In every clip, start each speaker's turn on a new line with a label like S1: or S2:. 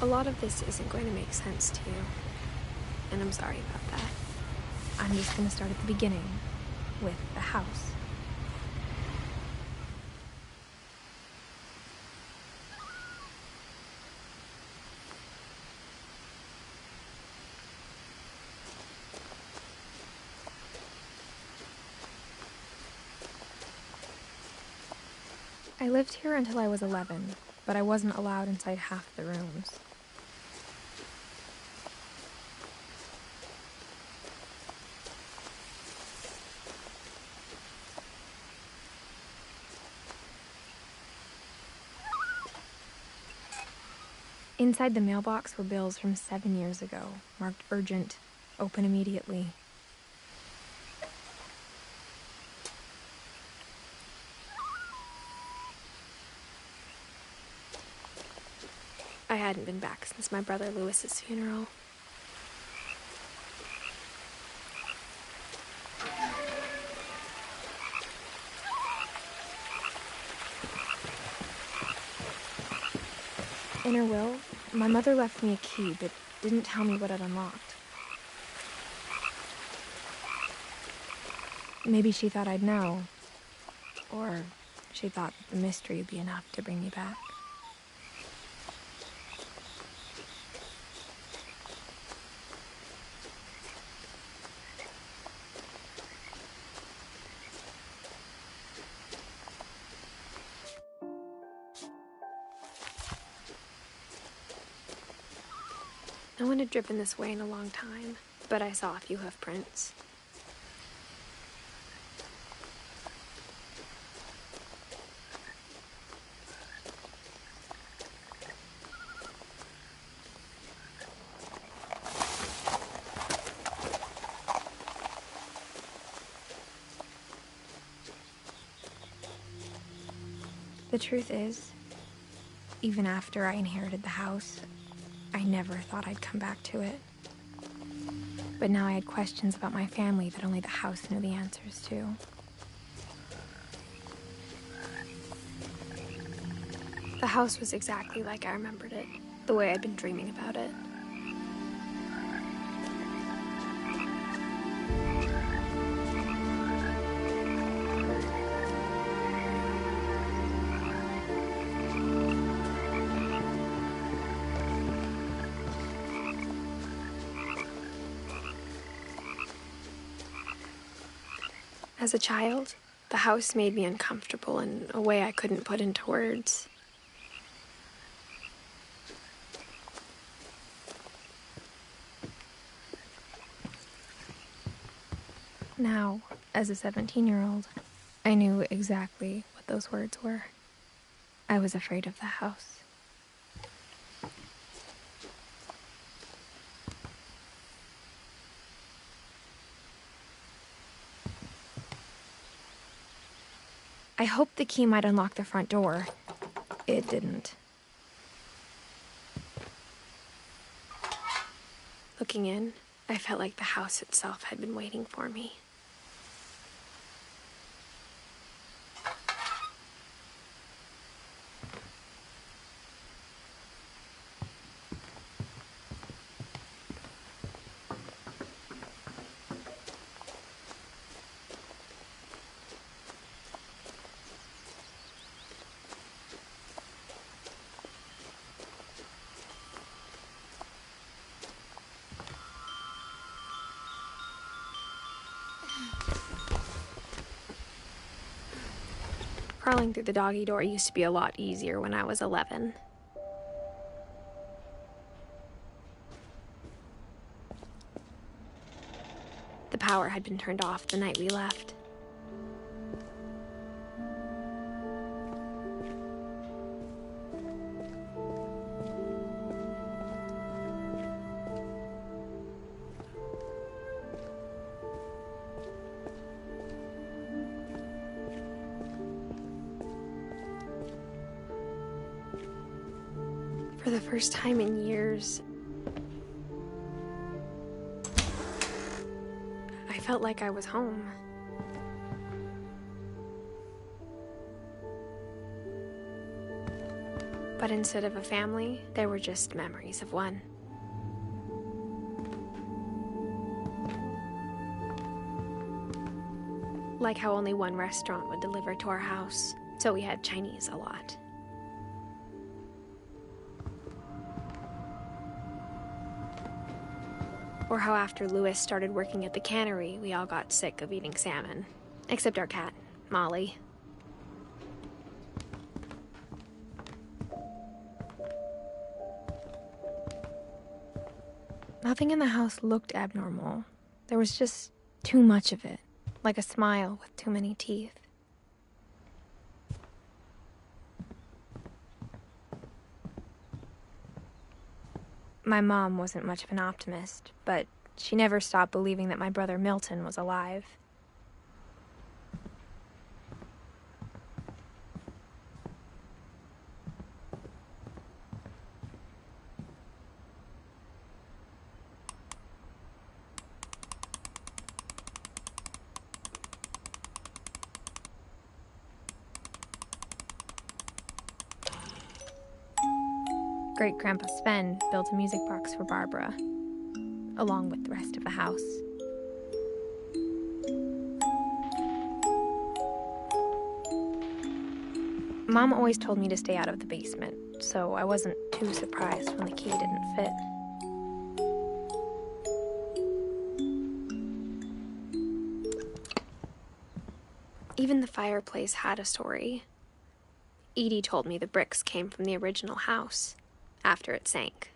S1: A lot of this isn't going to make sense to you, and I'm sorry about that. I'm just going to start at the beginning, with the house. I lived here until I was 11, but I wasn't allowed inside half the rooms. Inside the mailbox were bills from 7 years ago, marked urgent, open immediately. I hadn't been back since my brother Lewis's funeral. In her will, my mother left me a key, but didn't tell me what it unlocked. Maybe she thought I'd know, or she thought that the mystery would be enough to bring me back. No one had driven this way in a long time, but I saw a few hoof prints. The truth is, even after I inherited the house, I never thought I'd come back to it. But now I had questions about my family that only the house knew the answers to. The house was exactly like I remembered it, the way I'd been dreaming about it. As a child, the house made me uncomfortable in a way I couldn't put into words. Now, as a 17-year-old, I knew exactly what those words were. I was afraid of the house. I hoped the key might unlock the front door. It didn't. Looking in, I felt like the house itself had been waiting for me. Crawling through the doggy door used to be a lot easier when I was 11. The power had been turned off the night we left. For the first time in years, I felt like I was home. But instead of a family, there were just memories of one. Like how only one restaurant would deliver to our house, so we had Chinese a lot. Or how after Louis started working at the cannery, we all got sick of eating salmon. Except our cat, Molly. Nothing in the house looked abnormal. There was just too much of it, like a smile with too many teeth. My mom wasn't much of an optimist, but she never stopped believing that my brother Milton was alive. Great-Grandpa Sven built a music box for Barbara, along with the rest of the house. Mom always told me to stay out of the basement, so I wasn't too surprised when the key didn't fit. Even the fireplace had a story. Edie told me the bricks came from the original house, after it sank.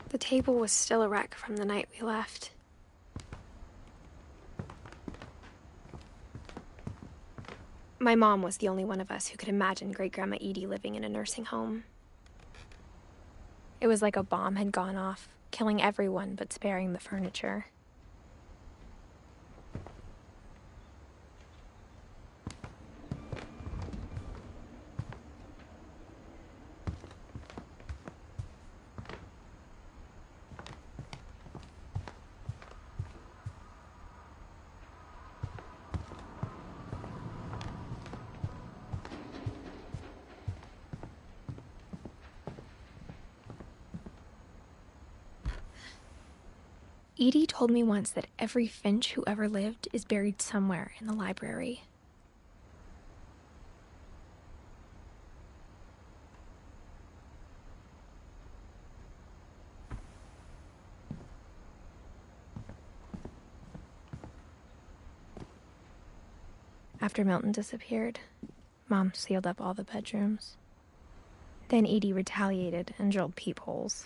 S1: The table was still a wreck from the night we left. My mom was the only one of us who could imagine Great-Grandma Edie living in a nursing home. It was like a bomb had gone off, killing everyone but sparing the furniture. Edie told me once that every Finch who ever lived is buried somewhere in the library. After Milton disappeared, Mom sealed up all the bedrooms. Then Edie retaliated and drilled peepholes.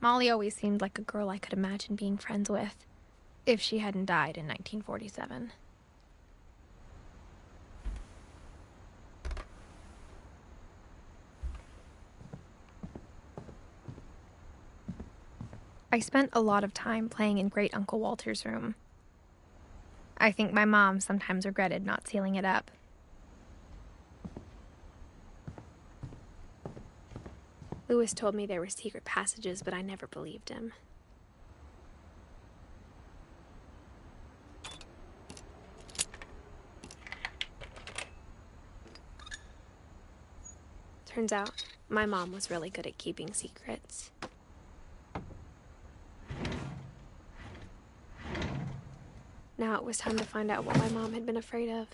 S1: Molly always seemed like a girl I could imagine being friends with, if she hadn't died in 1947. I spent a lot of time playing in Great Uncle Walter's room. I think my mom sometimes regretted not sealing it up. Louis told me there were secret passages, but I never believed him. Turns out, my mom was really good at keeping secrets. Now it was time to find out what my mom had been afraid of.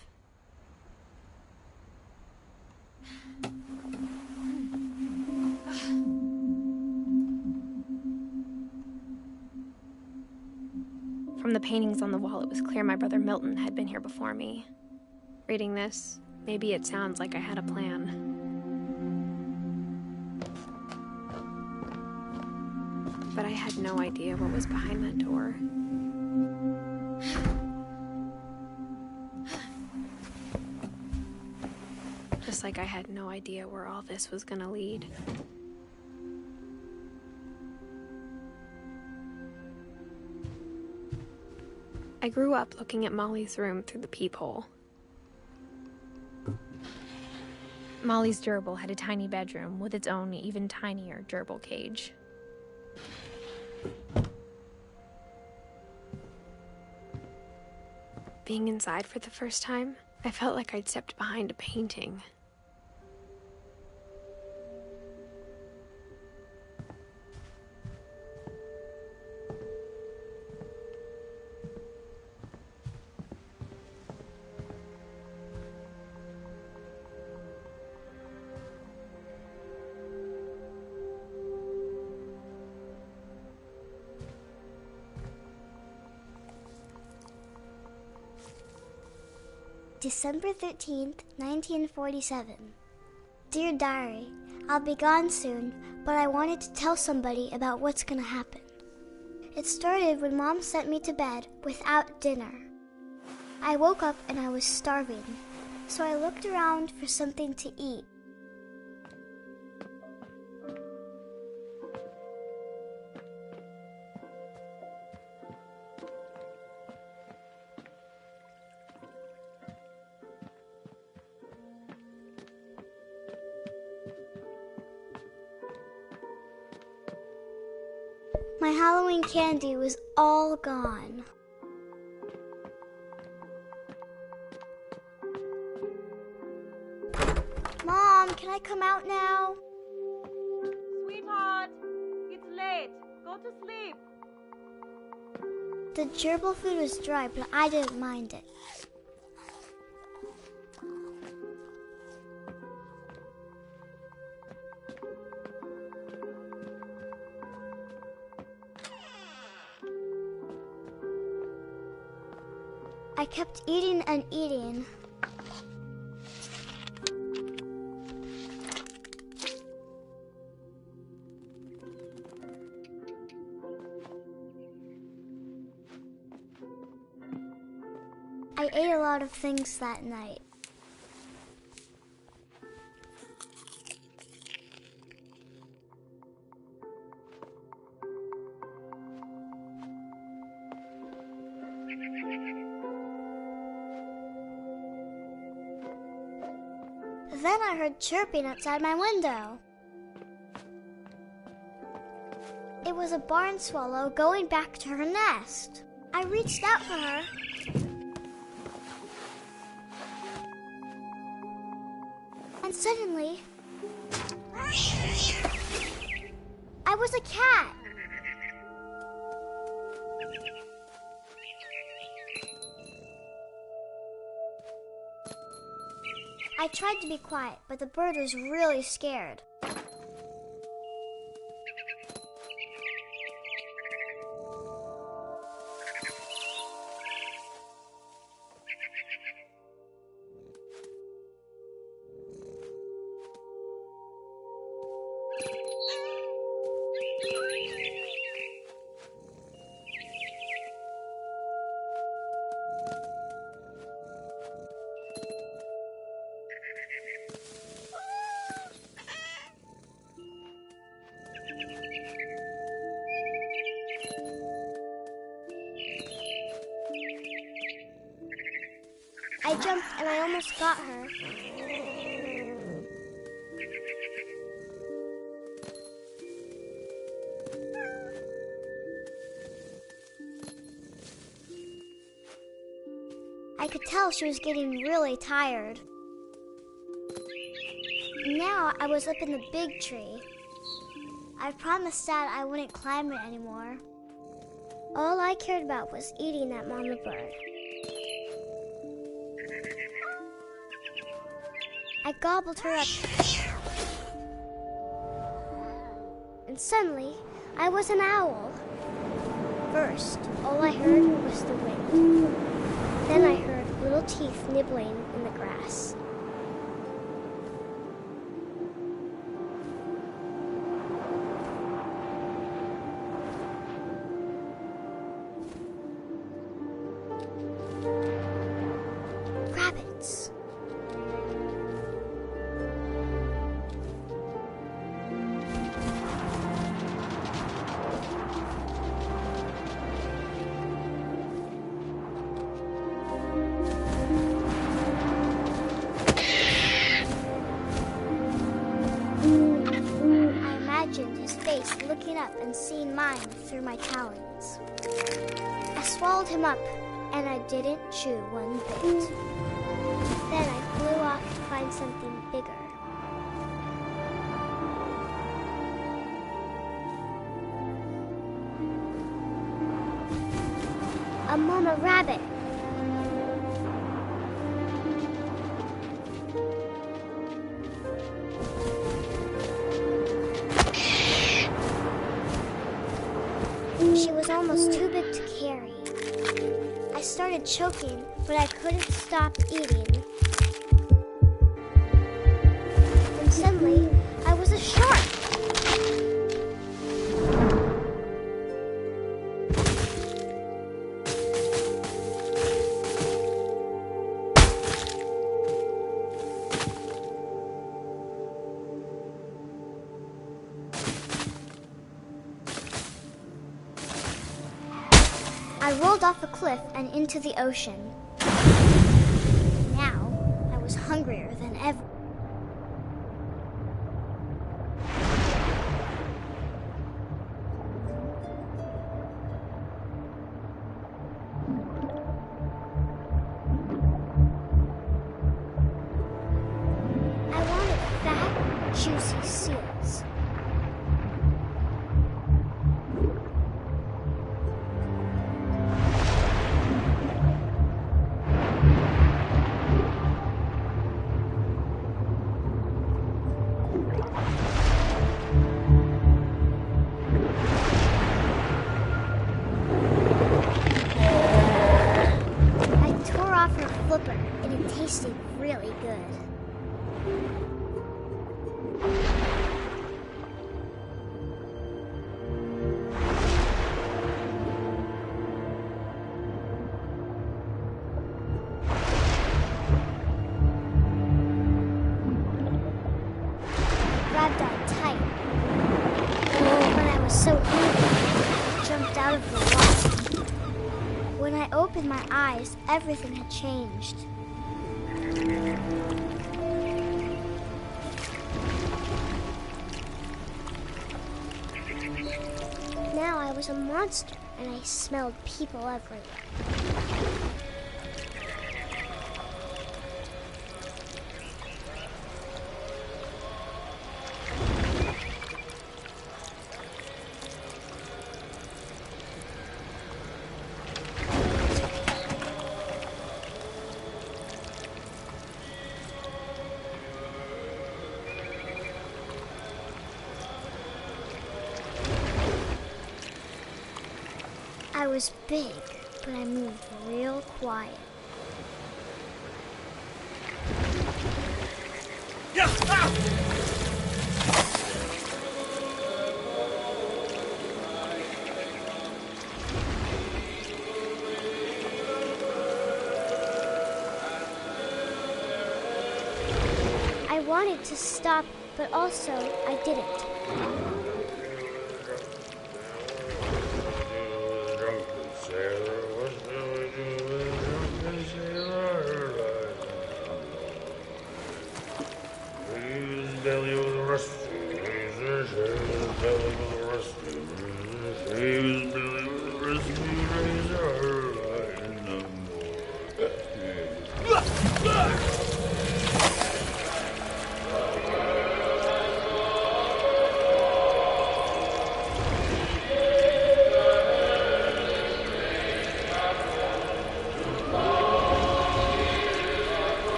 S1: From the paintings on the wall, it was clear my brother Milton had been here before me. Reading this, maybe it sounds like I had a plan. But I had no idea what was behind that door. Just like I had no idea where all this was gonna lead. I grew up looking at Molly's room through the peephole. Molly's gerbil had a tiny bedroom with its own even tinier gerbil cage. Being inside for the first time, I felt like I'd stepped behind a painting.
S2: December 13th, 1947. Dear Diary, I'll be gone soon, but I wanted to tell somebody about what's gonna happen. It started when Mom sent me to bed without dinner. I woke up and I was starving, so I looked around for something to eat. My Halloween candy was all gone. Mom, can I come out now?
S3: Sweetheart, it's late. Go to sleep.
S2: The gerbil food was dry, but I didn't mind it. I kept eating and eating. I ate a lot of things that night. Then I heard chirping outside my window. It was a barn swallow going back to her nest. I reached out for her. And suddenly, I was a cat. I tried to be quiet, but the bird was really scared. I jumped and I almost got her. I could tell she was getting really tired. Now I was up in the big tree. I promised Dad I wouldn't climb it anymore. All I cared about was eating that mama bird. I gobbled her up. And suddenly, I was an owl. First, all I heard was the wind. Then I heard little teeth nibbling in the grass. Rabbits. up and seen mine through my talons. I swallowed him up, and I didn't chew one bit. Then I flew off to find something bigger. A mama rabbit. She was almost too big to carry. I started choking, but I couldn't stop eating. And suddenly, I was a shark. I rolled off a cliff and into the ocean. Now, I was hungrier than ever. I wanted fat, juicy seals. Flipper, and it tasted really good. Grabbed on tight. When I was so hungry, I jumped out of the water. When I opened my eyes, everything had changed. Now I was a monster, and I smelled people everywhere. I was big, but I moved real quiet. I wanted to stop, but also I didn't.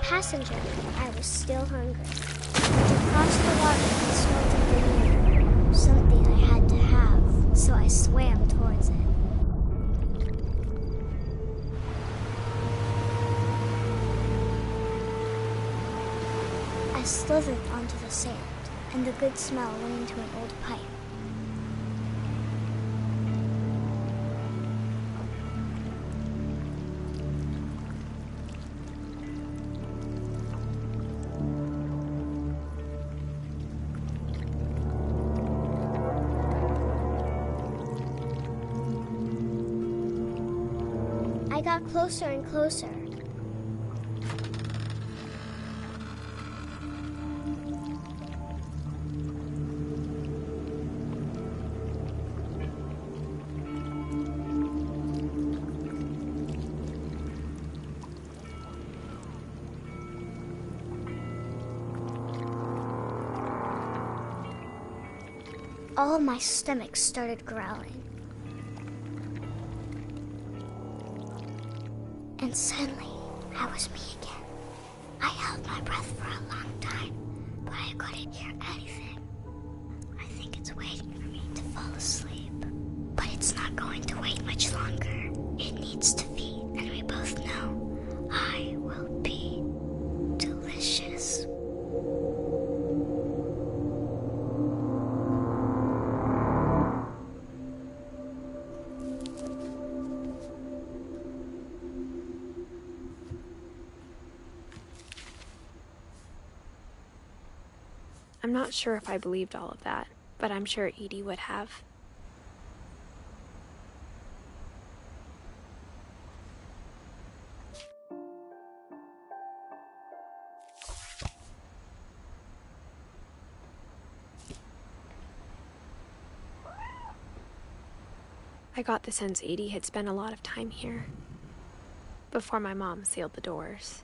S2: Passenger, I was still hungry. Across the water, I smelled a banana, something I had to have, so I swam towards it. I slithered onto the sand, and the good smell went into an old pipe. I got closer and closer. all of my stomach started growling. And suddenly, I was me again. I held my breath for a long time, but I couldn't hear anything. I think it's waiting for me to fall asleep. But it's not going to wait much longer. It needs to feed, and we both know I will be delicious.
S1: I'm not sure if I believed all of that, but I'm sure Edie would have. I got the sense Edie had spent a lot of time here, before my mom sealed the doors.